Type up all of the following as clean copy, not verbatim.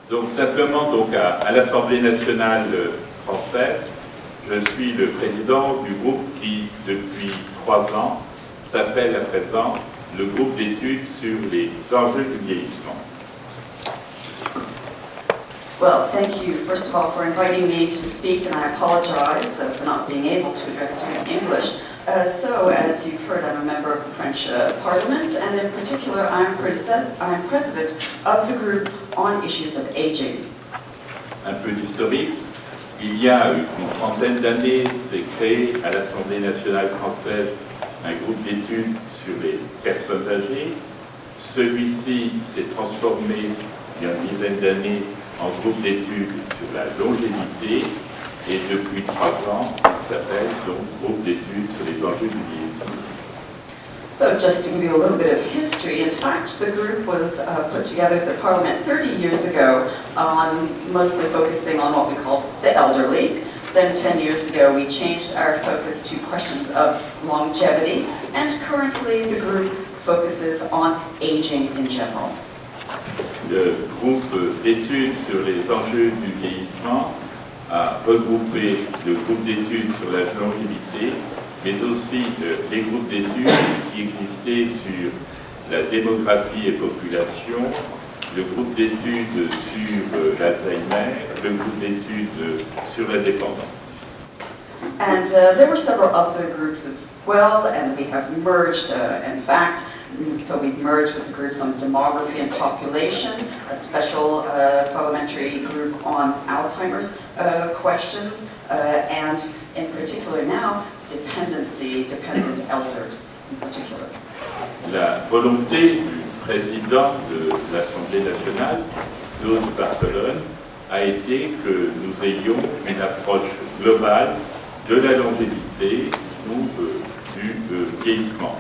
Donc simplement à l'Assemblée nationale française, je suis le président du groupe qui, depuis 3 ans, s'appelle à présent le groupe d'études sur les enjeux du vieillissement. Well, thank you, first of all, for inviting me to speak, and I apologize for not being able to address you in English. So, as you've heard, I'm a member of the French Parliament, and in particular, I'm president of the group on issues of aging. Un peu d'historique. Il y a une trentaine d'années, s'est créé à l'Assemblée nationale française un groupe d'études sur les personnes âgées. Celui-ci s'est transformé il y a une dizaine d'années en groupe d'études sur la longévité, et depuis 3 ans, il s'appelle donc groupe d'études sur les enjeux du vieillissement. So just to give you a little bit of history, in fact, the group was put together at the Parliament 30 years ago, mostly focusing on what we call the elderly. Then 10 years ago, we changed our focus to questions of longevity, and currently the group focuses on aging in general. Le groupe d'études sur les enjeux du vieillissement a regroupé le groupe d'études sur la longévité, mais aussi les groupes d'études qui existaient sur la démographie et population, le groupe d'études sur l'Alzheimer, le groupe d'études sur la dépendance. And there were several other groups as well, and we have merged, in fact, so we've merged with the groups on demography and population, a special parliamentary group on Alzheimer's questions, and in particular now, dependent elders in particular. La volonté du président de l'Assemblée nationale, Denis Jacquat, a été que nous ayons une approche globale de la longévité ou du vieillissement.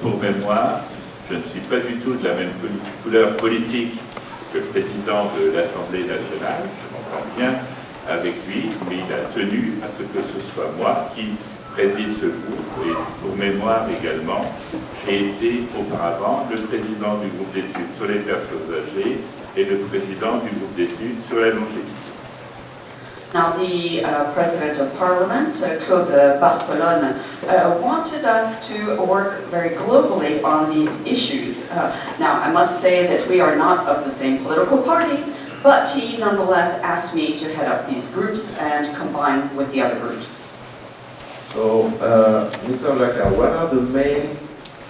Pour mémoire, je ne suis pas du tout de la même couleur politique que le président de l'Assemblée nationale, je m'entends bien avec lui, mais il a tenu à ce que ce soit moi qui préside ce groupe, et pour mémoire également, j'ai été auparavant le président du groupe d'études sur les personnes âgées et le président du groupe d'études sur la longévité. Now, the President of Parliament, Claude Barthelone, wanted us to work very globally on these issues. Now, I must say that we are not of the same political party, but he nonetheless asked me to head up these groups and combine with the other groups. So, Mr. Jacquat, what are the main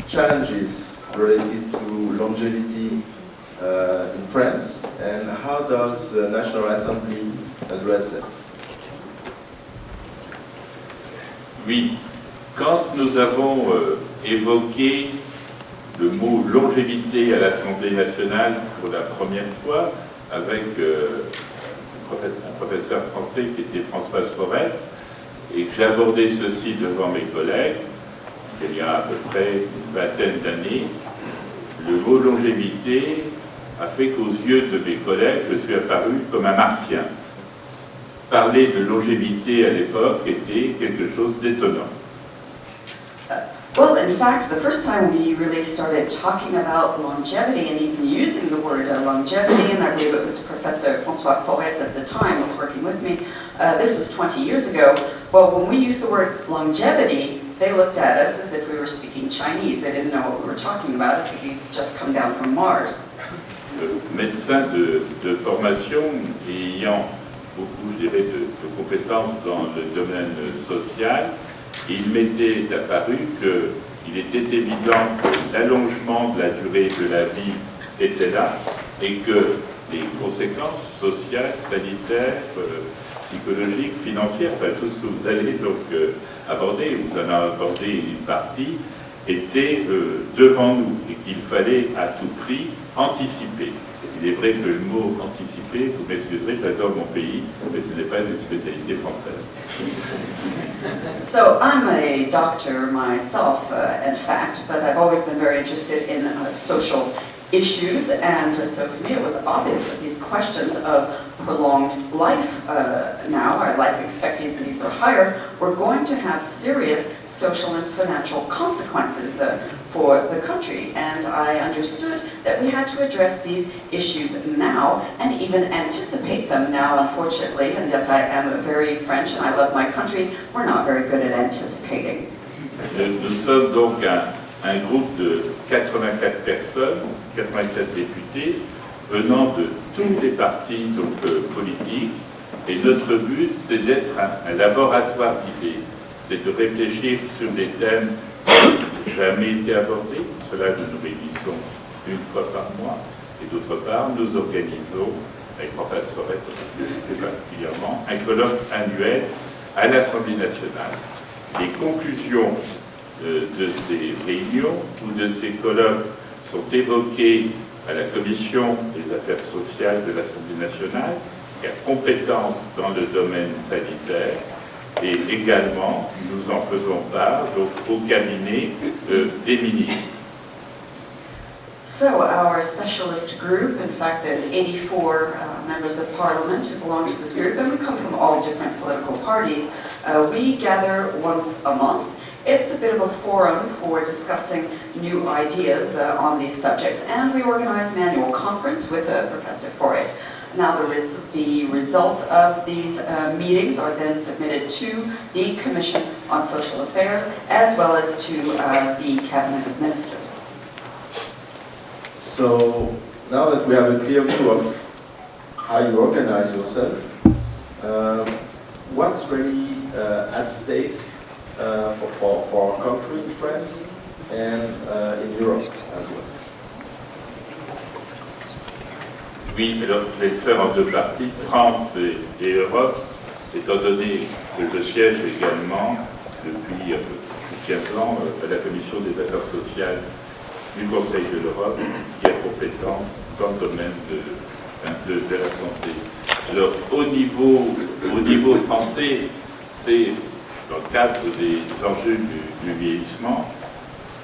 challenges related to longevity in France, and how does the National Assembly address it? Oui, quand nous avons évoqué le mot longévité à l'Assemblée nationale pour la première fois avec un professeur français qui était Françoise Forêt, et que j'ai abordé ceci devant mes collègues, il y a à peu près une vingtaine d'années, le mot longévité a fait qu'aux yeux de mes collègues, je suis apparu comme un martien. Parler de longévité à l'époque était quelque chose d'étonnant. Well, in fact, the first time we really started talking about longevity and even using the word longevity, and I believe it was Professor François Forêt at the time was working with me, this was 20 years ago. Well, when we used the word longevity, they looked at us as if we were speaking Chinese. They didn't know what we were talking about, as if we'd just come down from Mars. Médecin de formation et ayant beaucoup, je dirais, de compétences dans le domaine social, il m'était apparu qu'il était évident que l'allongement de la durée de la vie était là et que les conséquences sociales, sanitaires, psychologiques, financières, enfin tout ce que vous allez donc aborder, vous en avez abordé une partie, étaient devant nous et qu'il fallait à tout prix anticiper. Il est vrai que le mot anticiper, vous m'excuserez, j'adore mon pays, mais ce n'est pas une spécialité française. So I'm a doctor myself, in fact, but I've always been very interested in social issues, and so for me it was obvious that these questions of prolonged life now, our life expectancies are higher, were going to have serious social and financial consequences for the country. And I understood that we had to address these issues now and even anticipate them now, unfortunately, and yet I am very French and I love my country, we're not very good at anticipating. Nous sommes donc un groupe de 84 personnes, 84 députés, venant de tous les partis donc, politiques. Et notre but, c'est d'être un laboratoire d'idées. C'est de réfléchir sur des thèmes qui n'ont jamais été abordés. Pour cela, nous nous réunissons une fois par mois. Et d'autre part, nous organisons, avec Professeur Sorette plus particulièrement, un colloque annuel à l'Assemblée nationale. Les conclusions de ces réunions ou de ces colloques sont évoquées à la Commission des affaires sociales de l'Assemblée nationale, qui a compétence dans le domaine sanitaire, et également nous en faisons part donc, au cabinet des ministres. So our specialist group, in fact there's 84 members of parliament who belong to this group, and we come from all different political parties. We gather once a month. It's a bit of a forum for discussing new ideas on these subjects, and we organize an annual conference with a professor for it. Now the results of these meetings are then submitted to the Commission on Social Affairs as well as to the Cabinet of Ministers. So now that we have a clear view of how you organize yourself, what's really at stake for our country in France and in Europe as well? Oui, alors je vais le faire en deux parties, France et Europe, étant donné que je siège également depuis 15 ans à la Commission des affaires sociales du Conseil de l'Europe, qui a compétence dans le domaine de la santé. Alors au niveau français, c'est dans le cadre des enjeux du vieillissement,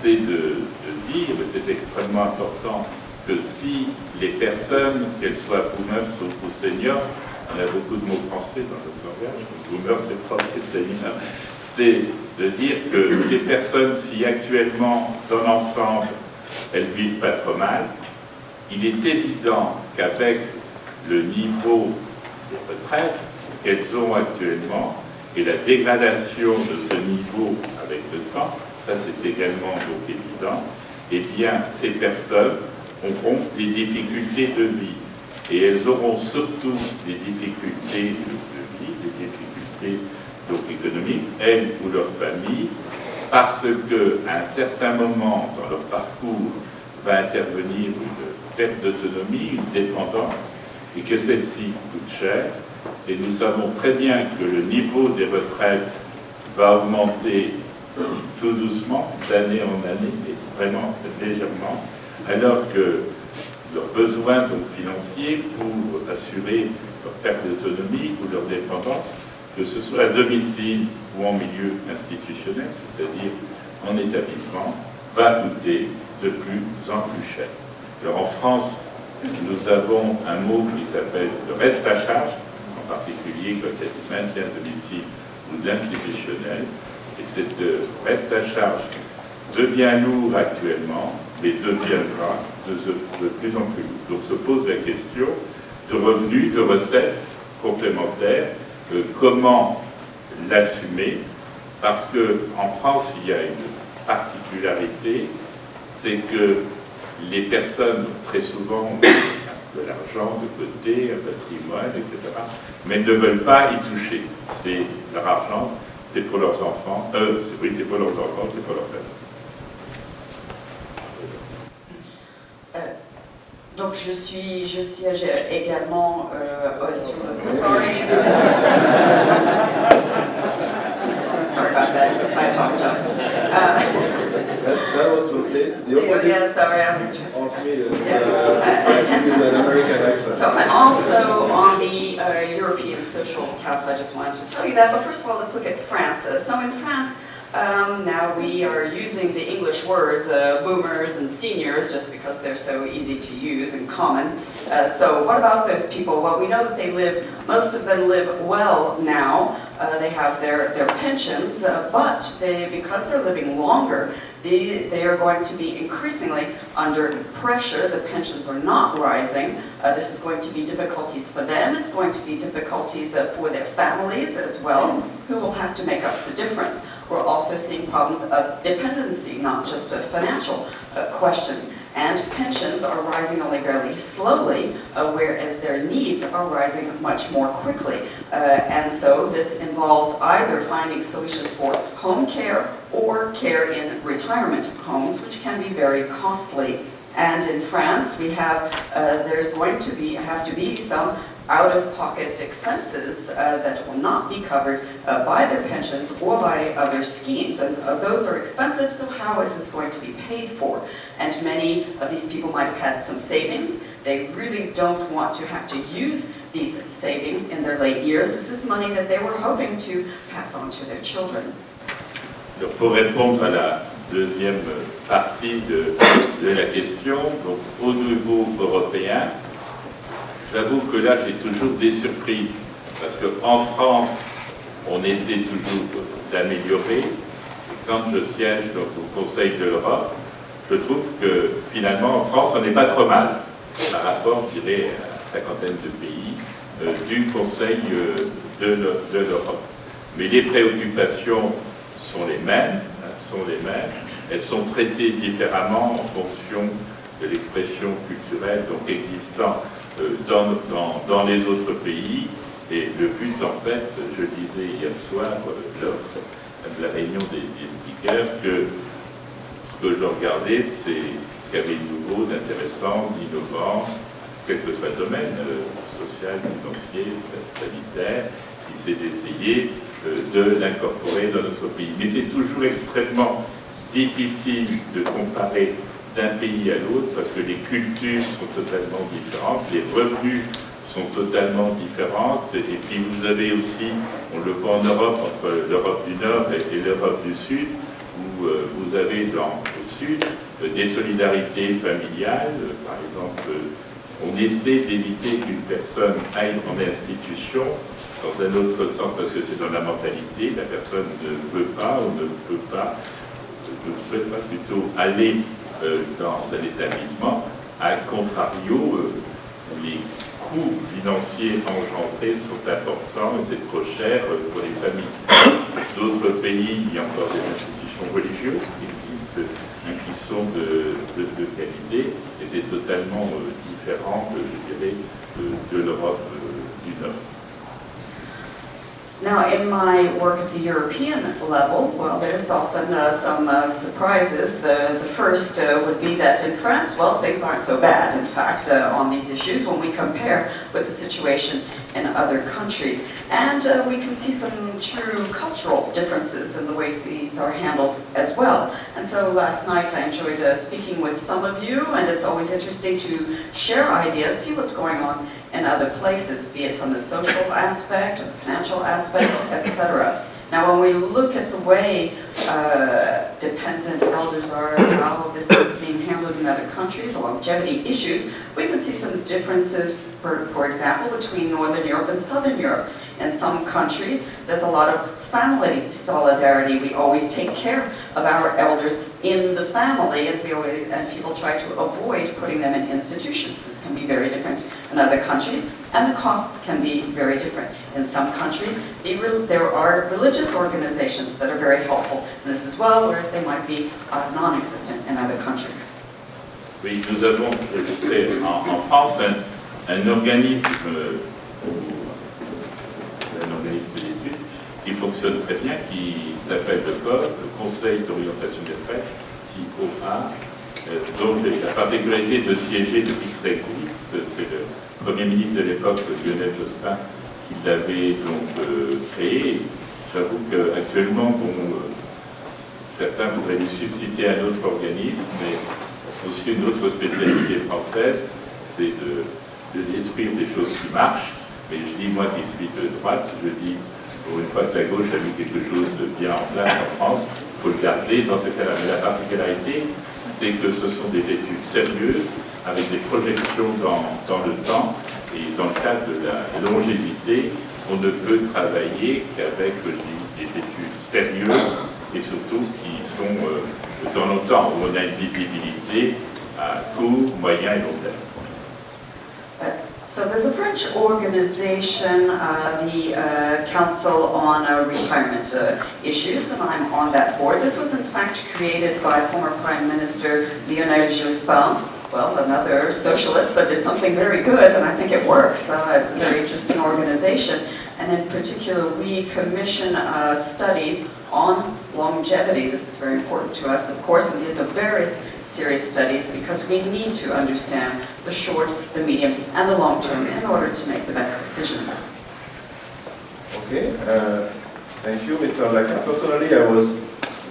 c'est de dire, et c'est extrêmement important, que si les personnes, qu'elles soient boomers ou seniors, on a beaucoup de mots français dans notre langage, boomers c'est ça, et seniors, c'est de dire que ces personnes, si actuellement, dans l'ensemble, elles vivent pas trop mal, il est évident qu'avec le niveau de retraite qu'elles ont actuellement et la dégradation de ce niveau avec le temps, ça c'est également donc évident, eh bien ces personnes auront des difficultés de vie. Et elles auront surtout des difficultés de vie, des difficultés donc économiques, elles ou leur famille, parce qu'à un certain moment dans leur parcours va intervenir une perte d'autonomie, une dépendance, et que celle-ci coûte cher. Et nous savons très bien que le niveau des retraites va augmenter tout doucement, d'année en année, et vraiment légèrement, alors que leurs besoins donc, financiers pour assurer leur perte d'autonomie ou leur dépendance, que ce soit à domicile ou en milieu institutionnel, c'est-à-dire en établissement, va coûter de plus en plus cher. Alors en France, nous avons un mot qui s'appelle le reste à charge, en particulier quand il y a du maintien à domicile ou de l'institutionnel, et cette reste à charge devient lourd actuellement, mais deviendra de plus en plus lourd. Donc se pose la question de revenus, de recettes complémentaires, comment l'assumer, parce qu'en France, il y a une particularité, c'est que les personnes, très souvent, ont de l'argent de côté, un patrimoine, etc., mais ne veulent pas y toucher. C'est leur argent, c'est pour leurs enfants, c'est pour leurs enfants, c'est pour leur famille. Donc je siège également sur le... Sorry. Sorry about that, I apologize. That was translated. The opposite Yeah, sorry, I'm of me is an American accent. So I'm also on the European Social Council. I just wanted to tell you that. But first of all, let's look at France. So in France, now we are using the English words boomers and seniors just because they're so easy to use and common. So what about those people? Well, we know that most of them live well now. They have their pensions, but because they're living longer, they are going to be increasingly under pressure. The pensions are not rising. This is going to be difficulties for them. It's going to be difficulties for their families as well, who will have to make up the difference. We're also seeing problems of dependency, not just financial questions. And pensions are rising only very slowly, whereas their needs are rising much more quickly. And so this involves either finding solutions for home care or care in retirement homes, which can be very costly. And in France, we have, there's going to have to be some out-of-pocket expenses that will not be covered by their pensions or by other schemes. And those are expensive, so how is this going to be paid for? And many of these people might have had some savings. They really don't want to have to use these savings in their late years. This is money that they were hoping to pass on to their children. Donc, pour répondre à la deuxième partie de la question, donc, au niveau européen, j'avoue que là, j'ai toujours des surprises, parce qu'en France, on essaie toujours d'améliorer. Quand je siège donc, au Conseil de l'Europe, je trouve que finalement, en France, on n'est pas trop mal, par rapport, je dirais, à une cinquantaine de pays du Conseil de l'Europe. Mais les préoccupations sont les mêmes, elles sont traitées différemment en fonction de l'expression culturelle donc existant dans les autres pays. Et le but, en fait, je disais hier soir lors de la réunion des speakers, que ce que je regardais, c'est ce qu'il y avait de nouveau, d'intéressant, d'innovant, quel que soit le domaine, social, financier, sanitaire, qui c'est d'essayer de l'incorporer dans notre pays. Mais c'est toujours extrêmement difficile de comparer d'un pays à l'autre parce que les cultures sont totalement différentes, les revenus sont totalement différentes, et puis vous avez aussi, on le voit en Europe, entre l'Europe du Nord et l'Europe du Sud, où vous avez au Sud des solidarités familiales. Par exemple, on essaie d'éviter qu'une personne aille en institution dans un autre sens parce que c'est dans la mentalité, la personne ne veut pas ou ne peut pas, ne souhaite pas plutôt aller dans un établissement. À contrario, les coûts financiers engendrés sont importants et c'est trop cher pour les familles. D'autres pays, il y a encore des institutions religieuses qui existent, qui sont de qualité, et c'est totalement différent, je dirais, de l'Europe du Nord. Now, in my work at the European level, well, there's often some surprises. The first would be that in France, well, things aren't so bad, in fact, on these issues when we compare with the situation in other countries. And we can see some true cultural differences in the ways these are handled as well. And so last night I enjoyed speaking with some of you, and it's always interesting to share ideas, see what's going on in other places, be it from the social aspect, or the financial aspect, etc. Now, when we look at the way dependent elders are, how this is being handled in other countries, the longevity issues, we can see some differences, for example, between Northern Europe and Southern Europe. In some countries, there's a lot of family solidarity. We always take care of our elders in the family, and people try to avoid putting them in institutions. This can be very different in other countries, and the costs can be very different. In some countries, there are religious organizations that are very helpful in this as well, whereas they might be non-existent in other countries. Oui, nous avons en France un organisme d'études qui fonctionne très bien, qui s'appelle le COR, le Conseil d'orientation des retraites, COA, dont j'ai la particularité de siéger depuis que ça existe. C'est le Premier ministre de l'époque, Lionel Jospin, qui l'avait donc créé. J'avoue qu'actuellement, certains voudraient lui substituer un autre organisme, mais aussi une autre spécialité française, c'est de détruire des choses qui marchent. Mais je dis, moi qui suis de droite, je dis, pour une fois que la gauche a mis quelque chose de bien en place en France, il faut le garder dans ce cas-là. Mais la particularité, c'est que ce sont des études sérieuses, avec des projections dans le temps, et dans le cadre de la longévité, on ne peut travailler qu'avec des études sérieuses, et surtout qui sont de temps en temps où on a une visibilité à court, moyen et long terme. So there's a French organization, the Council on Retirement Issues, and I'm on that board. This was in fact created by former Prime Minister Denis Jacquat, well, another socialist, but did something very good, and I think it works. It's a very interesting organization, and in particular we commission studies on longevity. This is very important to us, of course, and these are various serious studies because we need to understand the short, the medium, and the long term in order to make the best decisions. Okay, thank you, Mr. Jacquat. Personally, I was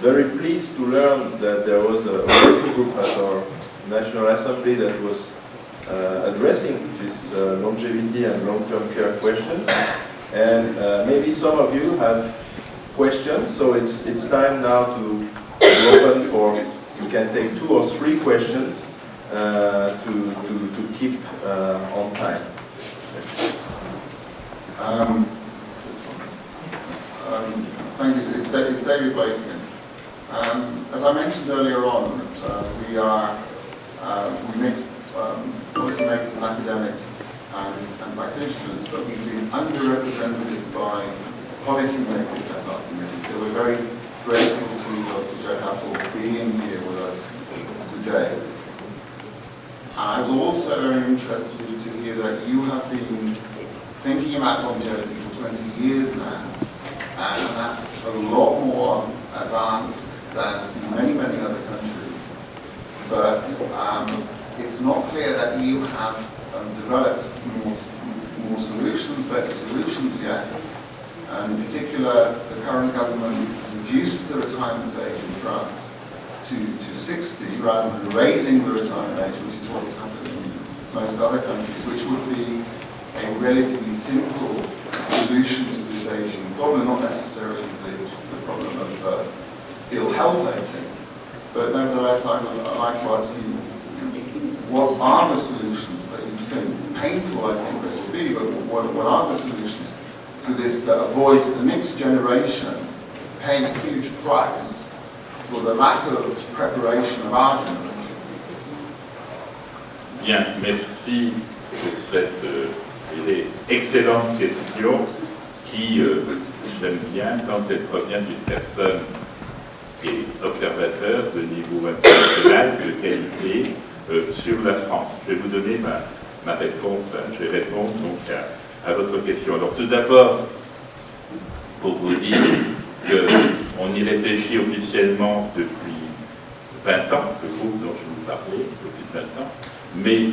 very pleased to learn that there was a working group at our National Assembly that was addressing this longevity and long-term care questions. And maybe some of you have questions, so it's time now to open for. You can take 2 or 3 questions to keep on time. Thank you. It's David Blake. As I mentioned earlier on, we mix policymakers and academics and practitioners, but we've been underrepresented by policymakers at our committee. So we're very grateful to Dr. Jacquat for being here with us today. I was also very interested to hear that you have been thinking about longevity for 20 years now, and that's a lot more advanced than in many, many other countries. But it's not clear that you have developed more solutions, better solutions yet. And in particular, the current government has reduced the retirement age in France to 60 rather than raising the retirement age, which is what is happening in most other countries, which would be a relatively simple solution to this aging problem, not necessarily the problem of ill health aging. But nevertheless, I would like to ask you, what are the solutions that you think, painful I think that will be, but what are the solutions to this that avoids the next generation paying a huge price for the lack of preparation of our generation? Bien, merci pour cette excellente question qui, j'aime bien quand elle provient d'une personne qui est observateur de niveau international, de qualité, sur la France. Je vais vous donner ma réponse, je vais répondre donc à votre question. Alors tout d'abord, pour vous dire qu'on y réfléchit officiellement depuis 20 ans, le groupe dont je vous parlais, depuis 20 ans, mais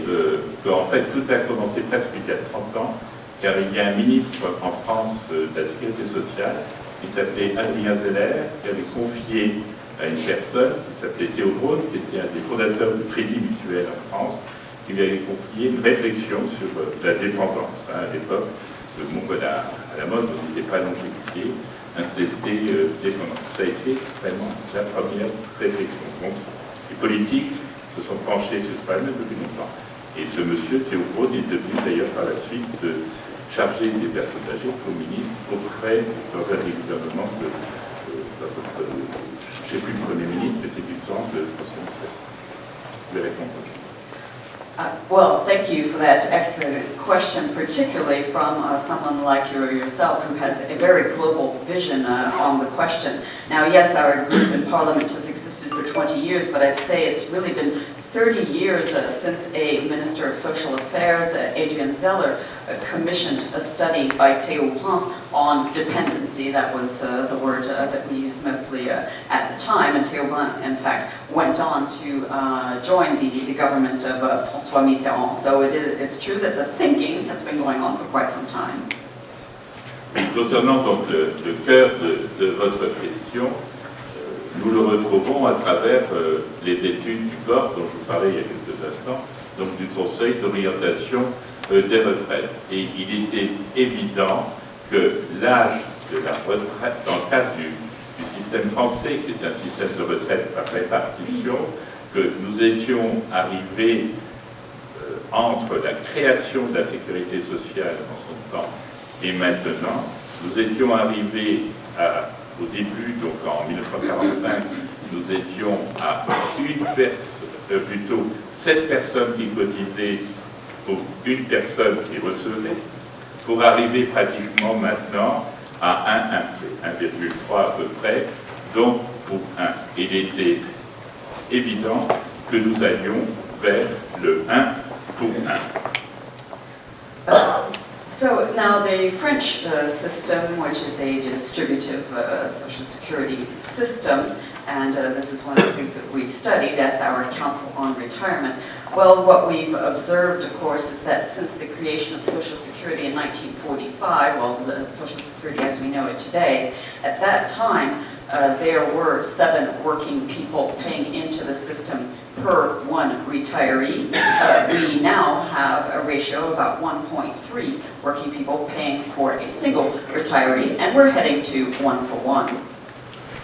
qu'en fait tout a commencé presque il y a 30 ans, car il y a un ministre en France de la Sécurité sociale qui s'appelait Adrien Zeller, qui avait confié à une personne qui s'appelait Théo Braun, qui était un des fondateurs du Crédit Mutuel en France, qui lui avait confié une réflexion sur la dépendance. À l'époque, le mot à la mode, on ne disait pas longévité, c'était dépendance. Ça a été vraiment la première réflexion. Donc, les politiques se sont penchés sur ce problème depuis longtemps. Et ce monsieur, Théo Braun, est devenu d'ailleurs par la suite chargé des personnes âgées comme ministre auprès, dans un des gouvernements de je ne sais plus le Premier ministre, mais c'est du temps de François Mitterrand. Vous avez compris. Well, thank you for that excellent question, particularly from someone like yourself who has a very global vision on the question. Now, yes, our group in Parliament has existed for 20 years, but I'd say it's really been 30 years since a Minister of Social Affairs, Adrian Zeller, commissioned a study by Théo Braun on dependency. That was the word that we used mostly at the time. And Théo Braun, in fact, went on to join the government of François Mitterrand. So it's true that the thinking has been going on for quite some time. Concernant donc le cœur de votre question, nous le retrouvons à travers les études du corps dont je vous parlais il y a quelques instants, donc du Conseil d'orientation des retraites. Et il était évident que l'âge de la retraite, dans le cadre du système français, qui est un système de retraite par répartition, que nous étions arrivés entre la création de la sécurité sociale en son temps et maintenant, nous étions arrivés au début, donc en 1945, nous étions à plutôt 7 personnes qui cotisaient pour une personne qui recevait, pour arriver pratiquement maintenant à 1,3 à peu près, donc pour 1. Il était évident que nous allions vers le 1 pour 1. So now the French system, which is a distributive social security system, and this is one of the things that we studied at our Council on Retirement. Well, what we've observed, of course, is that since the creation of Social Security in 1945, well, the Social Security as we know it today, at that time, there were 7 working people paying into the system per 1 retiree. We now have a ratio of about 1.3 working people paying for a single retiree, and we're heading to 1 for 1.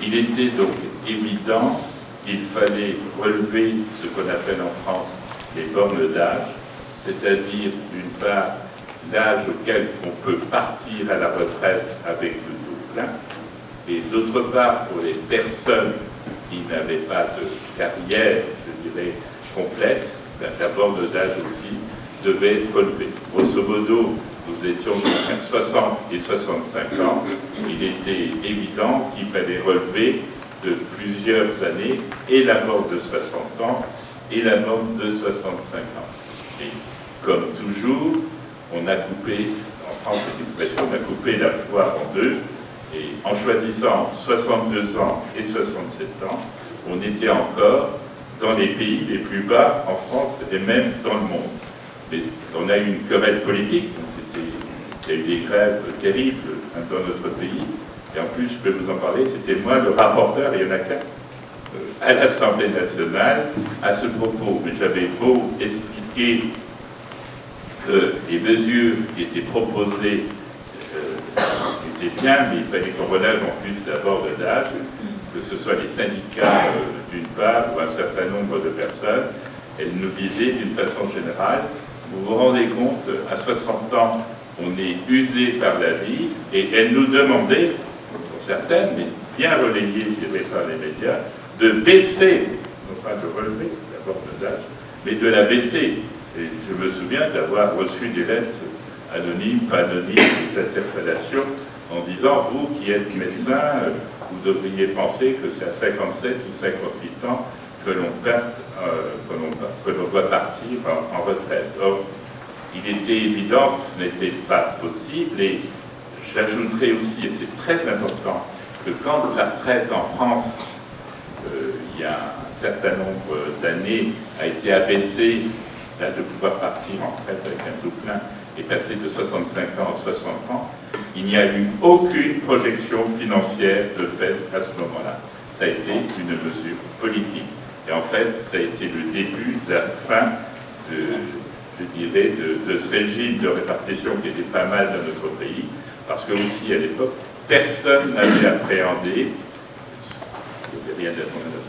Il était donc évident qu'il fallait relever ce qu'on appelle en France les bornes d'âge, c'est-à-dire d'une part l'âge auquel on peut partir à la retraite avec le taux plein, et d'autre part pour les personnes qui n'avaient pas de carrière, je dirais, complète, la borne d'âge aussi devait être relevée. Grosso modo, nous étions entre 60 et 65 ans. Il était évident qu'il fallait relever de plusieurs années et la borne de 60 ans et la borne de 65 ans. Et comme toujours, on a coupé, en France c'est une expression, on a coupé la poire en deux, et en choisissant 62 ans et 67 ans, on était encore dans les pays les plus bas en France et même dans le monde. Mais on a eu une querelle politique, il y a eu des grèves terribles dans notre pays, et en plus, je peux vous en parler, c'était moi le rapporteur, il y en a qu'un, à l'Assemblée nationale, à ce propos. Mais j'avais beau expliquer que les mesures qui étaient proposées étaient bien, mais il fallait qu'on relève en plus d'abord de l'âge, que ce soit les syndicats d'une part ou un certain nombre de personnes, elles nous disaient d'une façon générale, vous vous rendez compte, à 60 ans, on est usé par la vie, et elles nous demandaient, pour certaines, mais bien relayées, je dirais, par les médias, de baisser, non pas de relever la borne d'âge, mais de la baisser. Et je me souviens d'avoir reçu des lettres anonymes, pas anonymes, des interpellations, en disant, vous qui êtes médecin, vous devriez penser que c'est à 57 ou 58 ans que l'on doit partir en retraite. Or, il était évident que ce n'était pas possible, et j'ajouterai aussi, et c'est très important, que quand la retraite en France, il y a un certain nombre d'années, a été abaissée, l'âge de pouvoir partir en retraite avec un taux plein est passé de 65 ans à 60 ans, il n'y a eu aucune projection financière de fait à ce moment-là. Ça a été une mesure politique. Et en fait, ça a été le début de la fin je dirais, de ce régime de répartition qui était pas mal dans notre pays, parce que aussi à l'époque, personne n'avait appréhendé,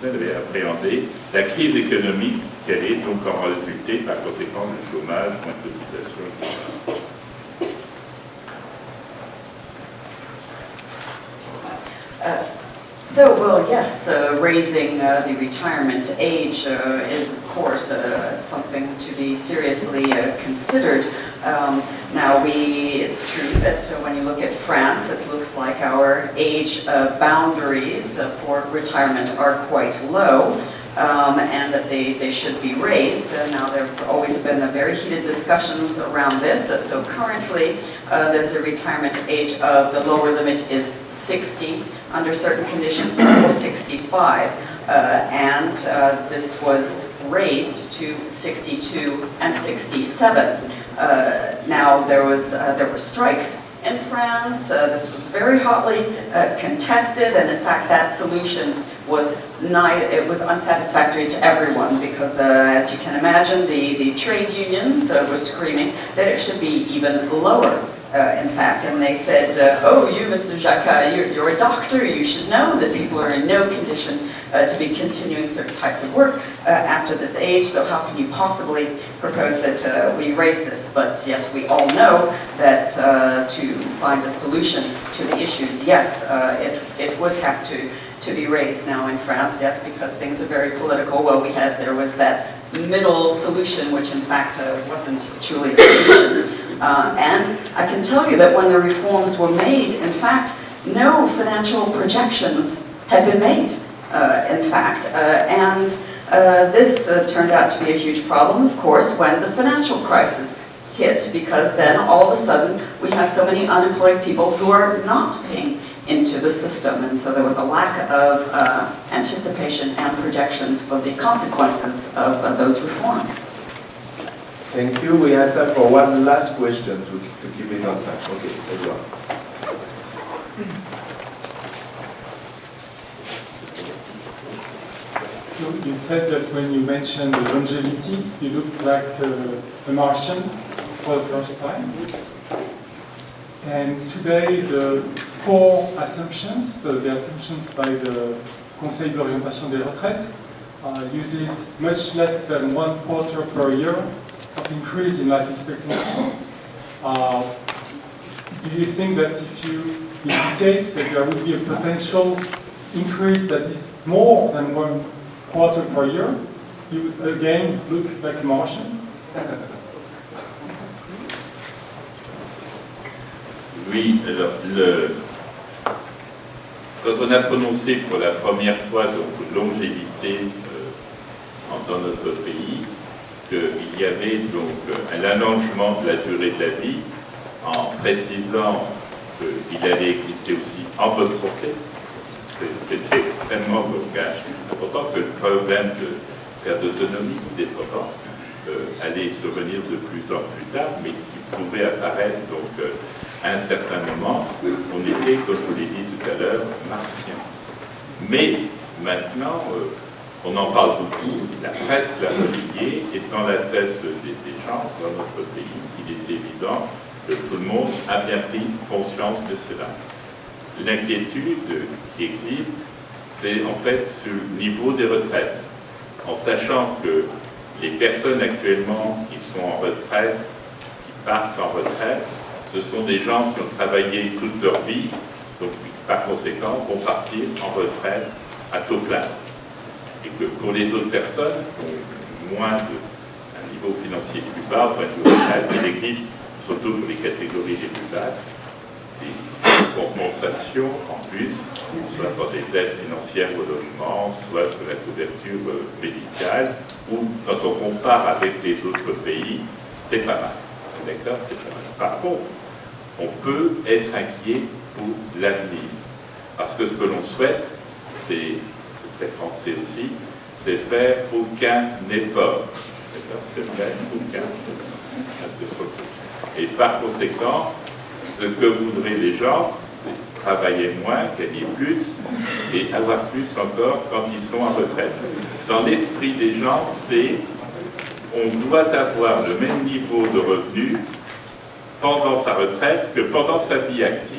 avait appréhendé la crise économique qui allait donc en résulter par conséquent du chômage, moins de cotisation, etc. So, well, yes, raising the retirement age is, of course, something to be seriously considered. Now, it's true that when you look at France, it looks like our age boundaries for retirement are quite low. And that they should be raised. Now, there have always been very heated discussions around this. So currently, there's a retirement age of, the lower limit is 60, under certain conditions, or 65. And this was raised to 62 and 67. Now, there were strikes in France. This was very hotly contested, and in fact, that solution was unsatisfactory to everyone because, as you can imagine, the trade unions were screaming that it should be even lower, in fact. And they said, oh, you, Mr. Jacquat, you're a doctor, you should know that people are in no condition to be continuing certain types of work after this age, so how can you possibly propose that we raise this? But yet we all know that to find a solution to the issues, yes, it would have to to be raised now in France, yes, because things are very political. Well, there was that middle solution, which in fact wasn't truly a solution. And I can tell you that when the reforms were made, in fact, no financial projections had been made, in fact. This turned out to be a huge problem, of course, when the financial crisis hit, because then all of a sudden we have so many unemployed people who are not paying into the system, and so there was a lack of anticipation and projections for the consequences of those reforms. Thank you. We have time for one last question to keep it on time. Okay, everyone. So you said that when you mentioned longevity, you looked like a Martian for the first time. And today, the core assumptions, the assumptions by the Conseil d'orientation des retraites, uses much less than 1/4 per year of increase in life expectancy. Do you think that if you indicate that there would be a potential increase that is more than 1/4 per year, you would again look like a Martian? Oui, alors quand on a prononcé pour la première fois donc longévité dans notre pays, qu'il y avait donc un allongement de la durée de la vie, en précisant qu'il allait exister aussi en bonne santé, c'était extrêmement important que le problème de perte d'autonomie, de dépendance, allait survenir de plus en plus tard, mais qui pouvait apparaître donc à un certain moment, on était, comme je vous l'ai dit tout à l'heure, martien. Mais maintenant, on en parle beaucoup, la presse l'a relié, et dans la tête des gens dans notre pays, il est évident que tout le monde a bien pris conscience de cela. L'inquiétude qui existe, c'est en fait sur le niveau des retraites, en sachant que les personnes actuellement qui sont en retraite, qui partent en retraite, ce sont des gens qui ont travaillé toute leur vie, donc par conséquent vont partir en retraite à taux plein. Et que pour les autres personnes qui ont moins un niveau financier plus bas, au point de vue retraite, il existe, surtout pour les catégories les plus basses, des compensations en plus, soit pour des aides financières au logement, soit pour la couverture médicale, ou quand on compare avec les autres pays, c'est pas mal. D'accord, c'est pas mal. Par contre, on peut être inquiet pour l'avenir. Parce que ce que l'on souhaite, c'est très français aussi, c'est faire aucun effort. C'est faire aucun effort. Et par conséquent, ce que voudraient les gens, c'est travailler moins, gagner plus, et avoir plus encore quand ils sont en retraite. Dans l'esprit des gens, c'est on doit avoir le même niveau de revenus pendant sa retraite que pendant sa vie active.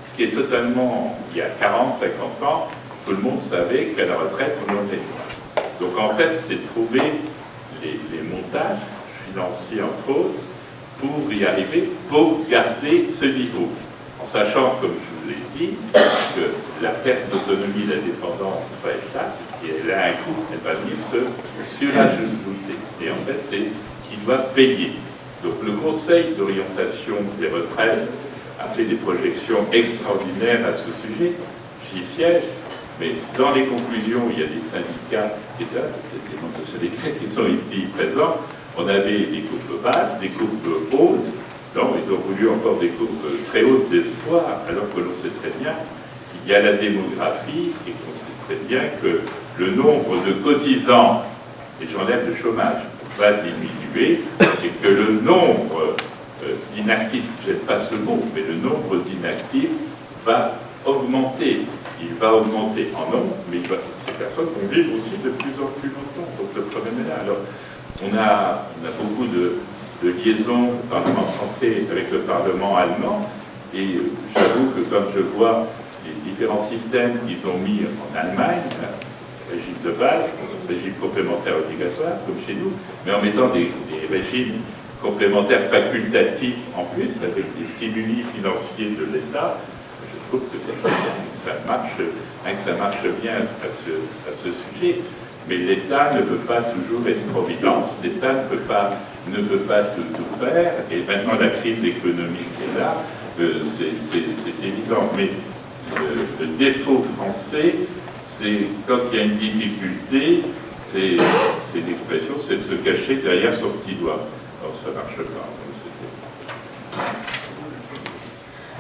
Ce qui est totalement, il y a 40, 50 ans, tout le monde savait qu'à la retraite, on en était moins. Donc en fait, c'est trouver les montages financiers, entre autres, pour y arriver, pour garder ce niveau. En sachant, comme je vous l'ai dit, que la perte d'autonomie et la dépendance va être là, et elle a un coût, elle va venir se surajouter. Et en fait, c'est qui doit payer. Donc le Conseil d'orientation des retraites a fait des projections extraordinaires à ce sujet. J'y siège, mais dans les conclusions, il y a des syndicats qui étaient là, des membres de syndicats qui sont ici présents. On avait des courbes basses, des courbes hautes. Non, ils ont voulu encore des courbes très hautes d'espoir, alors que l'on sait très bien qu'il y a la démographie et qu'on sait très bien que le nombre de cotisants, et j'enlève le chômage, va diminuer et que le nombre d'inactifs, je n'aime pas ce mot, mais le nombre d'inactifs va augmenter. Il va augmenter en nombre, mais ces personnes vont vivre aussi de plus en plus longtemps. Donc le problème est là. Alors, on a beaucoup de liaisons, le Parlement français avec le Parlement allemand, et j'avoue que quand je vois les différents systèmes qu'ils ont mis en Allemagne, régime de base, régime complémentaire obligatoire, comme chez nous, mais en mettant des régimes complémentaires facultatifs en plus, avec des stimuli financiers de l'État, je trouve que c'est ça marche bien à ce sujet. Mais l'État ne peut pas toujours être providence, l'État ne peut pas tout faire, et maintenant la crise économique est là, c'est évident. Mais le défaut français, c'est quand il y a une difficulté, c'est l'expression, c'est de se cacher derrière son petit doigt. Alors ça marche pas.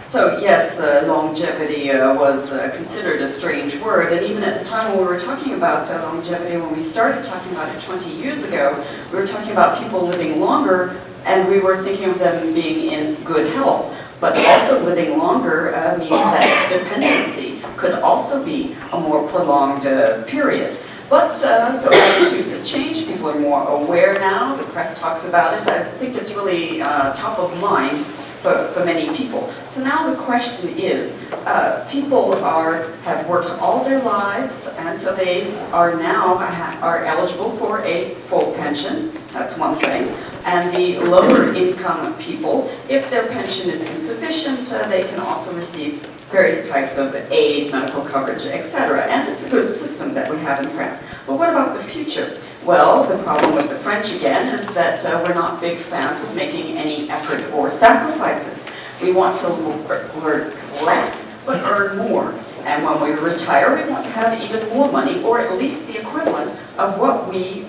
So yes, longevity was considered a strange word, and even at the time when we were talking about longevity, when we started talking about it 20 years ago, we were talking about people living longer, and we were thinking of them being in good health. But also living longer means that dependency could also be a more prolonged period. But so attitudes have changed, people are more aware now, the press talks about it, I think it's really top of mind for many people. So now the question is, people have worked all their lives, and so they are now eligible for a full pension. That's one thing. And the lower income people, if their pension is insufficient, they can also receive various types of aid, medical coverage, etc. And it's a good system that we have in France. But what about the future? Well, the problem with the French, again, is that we're not big fans of making any effort or sacrifices. We want to work less, but earn more. And when we retire, we want to have even more money, or at least the equivalent of what we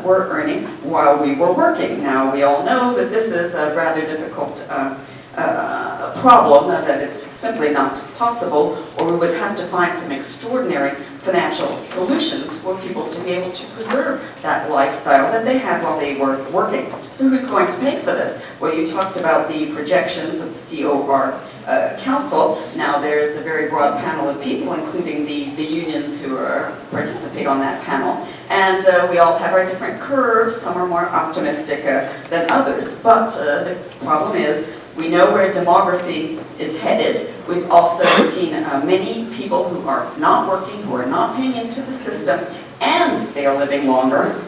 were earning while we were working. Now, we all know that this is a rather difficult problem, that it's simply not possible, or we would have to find some extraordinary financial solutions for people to be able to preserve that lifestyle that they had while they were working. So who's going to pay for this? Well, you talked about the projections of the COR Council. Now there's a very broad panel of people, including the unions who participate on that panel. And we all have our different curves. Some are more optimistic than others. But the problem is, we know where demography is headed. We've also seen many people who are not working, who are not paying into the system, and they are living longer.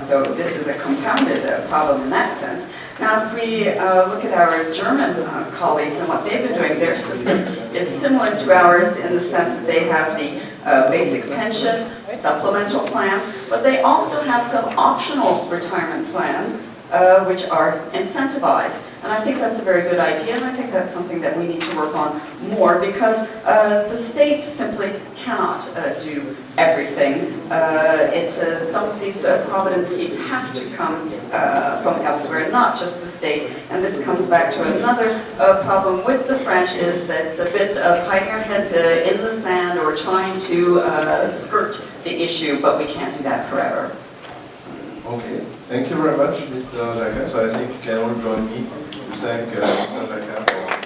So this is a compounded problem in that sense. Now, if we look at our German colleagues and what they've been doing, their system is similar to ours in the sense that they have the basic pension, supplemental plans, but they also have some optional retirement plans which are incentivized. And I think that's a very good idea, and I think that's something that we need to work on more, because the state simply cannot do everything. Some of these providence schemes have to come from elsewhere, not just the state. And this comes back to another problem with the French, is that it's a bit of hiding our heads in the sand or trying to skirt the issue, but we can't do that forever. Okay, thank you very much, Mr. Jacquat. So I think you can all join me to thank Mr. Jacquat for